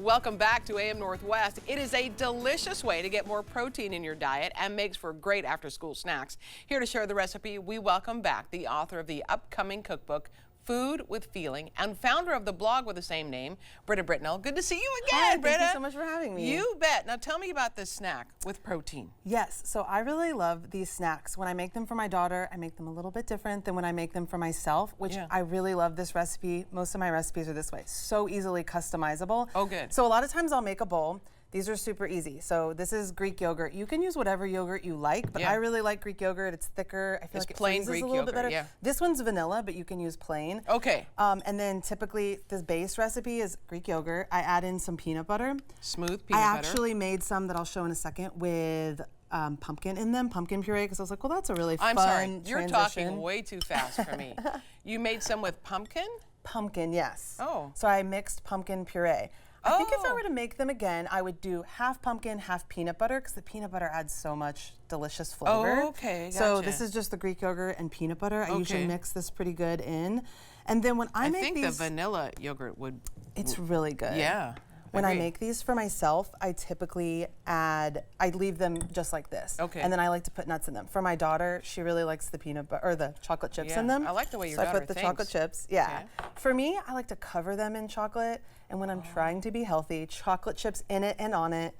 Welcome back to AM Northwest. It is a delicious way to get more protein in your diet and makes for great after-school snacks. Here to share the recipe, we welcome back the author of the upcoming cookbook, Food with Feeling, and founder of the blog with the same name, Brita Britnell. Good to see you again, Hi, Brita. thank you so much for having me. You bet. Now tell me about this snack with protein. Yes, so I really love these snacks. When I make them for my daughter, I make them a little bit different than when I make them for myself, which I really love this recipe. Most of my recipes are this way, so easily customizable. Oh, good. So a lot of times I'll make a bowl. These are super easy. So this is Greek yogurt. You can use whatever yogurt you like, but I really like Greek yogurt. It's thicker. I feel like it plain freezes Greek a little yogurt, bit better. This one's vanilla, but you can use plain. Okay. And then typically this base recipe is Greek yogurt. I add in some peanut butter. Smooth peanut butter. I actually made some that I'll show in a second with pumpkin in them, pumpkin puree, because I was like, well, that's a really fun transition. You're transition. talking way too fast for me. You made some with pumpkin? Pumpkin, yes. Oh. So I mixed pumpkin puree. I think if I were to make them again, I would do half pumpkin, half peanut butter, because the peanut butter adds so much delicious flavor. Oh, okay, gotcha. So this is just the Greek yogurt and peanut butter. I usually mix this pretty good in. And then when I make think these, the vanilla yogurt would... It's really good. Yeah. When I make these for myself, I typically I leave them just like this. Okay. And then I like to put nuts in them. For my daughter, she really likes the peanut butter or the chocolate chips in them. I like the way your so daughter I put the chocolate chips. Yeah. Okay. For me, I like to cover them in chocolate. And when I'm trying to be healthy, chocolate chips in it and on it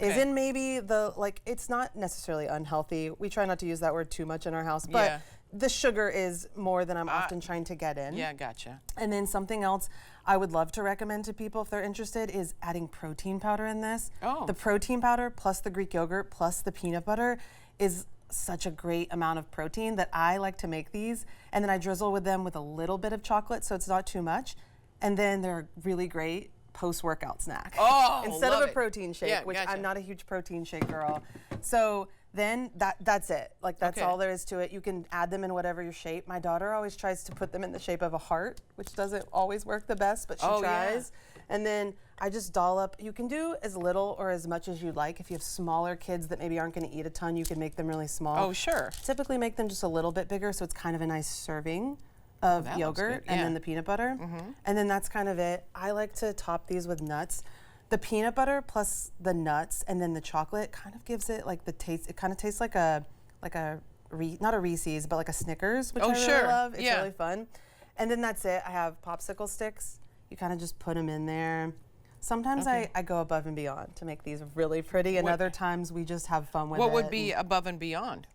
is in maybe the, like, it's not necessarily unhealthy. We try not to use that word too much in our house, but the sugar is more than I'm often trying to get in. Yeah, gotcha. And then something else I would love to recommend to people if they're interested is adding protein powder in this. Oh. The protein powder plus the Greek yogurt plus the peanut butter is such a great amount of protein that I like to make these. And then I drizzle with them with a little bit of chocolate so it's not too much. And then they're really great post-workout snack. Oh, instead love of a it. protein shake, which I'm not a huge protein shake girl. So then that's it. Like that's all there is to it. You can add them in whatever your shape. My daughter always tries to put them in the shape of a heart, which doesn't always work the best, but she tries. And then I just dollop. You can do as little or as much as you like. If you have smaller kids that maybe aren't going to eat a ton, you can make them really small. Oh, sure. Typically make them just a little bit bigger so it's kind of a nice serving of yogurt and then the peanut butter. And then that's kind of it. I like to top these with nuts. The peanut butter plus the nuts and then the chocolate kind of gives it like the taste. It kind of tastes like not a Reese's, but like a Snickers, which I really love. It's really fun. And then that's it. I have popsicle sticks. You kind of just put them in there. Sometimes I go above and beyond to make these really pretty, and other times we just have fun with it. What would be above and beyond?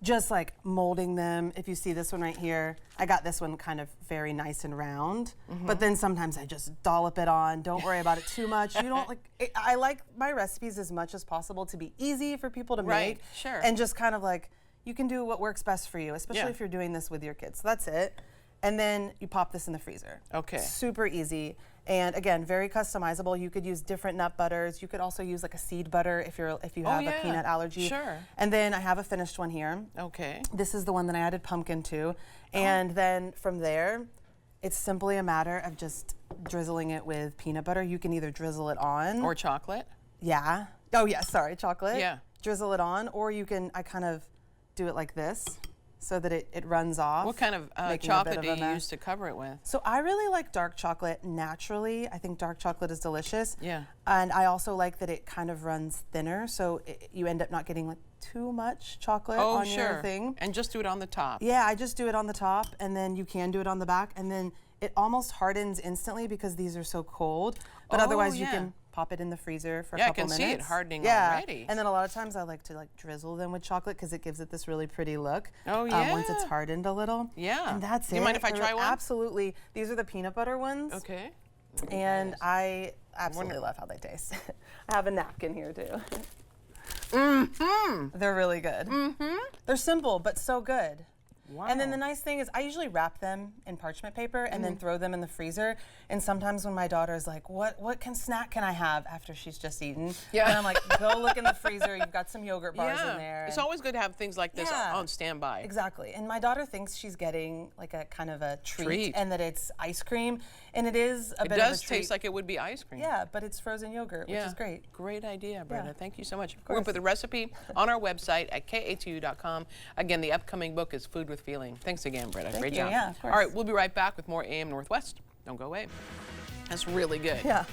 Just like molding them. If you see this one right here, I got this one kind of very nice and round, but then sometimes I just dollop it on. Don't worry about it too much. You don't like it, I like my recipes as much as possible to be easy for people to make. Sure. And just kind of like, you can do what works best for you, especially if you're doing this with your kids. So that's it. And then you pop this in the freezer. Okay. Super easy. And again, very customizable. You could use different nut butters. You could also use like a seed butter if you have a peanut allergy. Sure. And then I have a finished one here. Okay. This is the one that I added pumpkin to. And then from there, it's simply a matter of just drizzling it with peanut butter. You can either drizzle it on. Or chocolate. Yeah. Oh yeah, sorry, chocolate. Yeah. Drizzle it on, or you can, I kind of do it like this so that it runs off. What kind of chocolate do you use to cover it with? So I really like dark chocolate naturally. I think dark chocolate is delicious. Yeah. And I also like that it kind of runs thinner, so you end up not getting like too much chocolate on your thing. And just do it on the top. Yeah, I just do it on the top, and then you can do it on the back, and then it almost hardens instantly because these are so cold. But otherwise you can pop it in the freezer for a couple minutes. Yeah, I can see it hardening already. And then a lot of times I like to like drizzle them with chocolate because it gives it this really pretty look. Oh yeah. Once it's hardened a little. Yeah. And that's it. Do you mind if I try one? Absolutely. These are the peanut butter ones. Okay. And I absolutely love how they taste. I have a napkin here too. They're really good. They're simple but so good. Wow. And then the nice thing is I usually wrap them in parchment paper and then throw them in the freezer. And sometimes when my daughter's like, what snack can I have after she's just eaten? Yeah. And I'm like, go look in the freezer. You've got some yogurt bars in there. It's always good to have things like this on standby. Exactly. And my daughter thinks she's getting like a kind of a treat. And that it's ice cream. And it is a bit of a treat. It does taste like it would be ice cream. Yeah, but it's frozen yogurt, which is great. Great idea, Brita. Thank you so much. We're going to put the recipe on our website at KATU.com. Again, the upcoming book is Food with Feeling. Thanks again, Brita. Great job. Yeah, of course. All right, we'll be right back with more AM Northwest. Don't go away. That's really good. Yeah.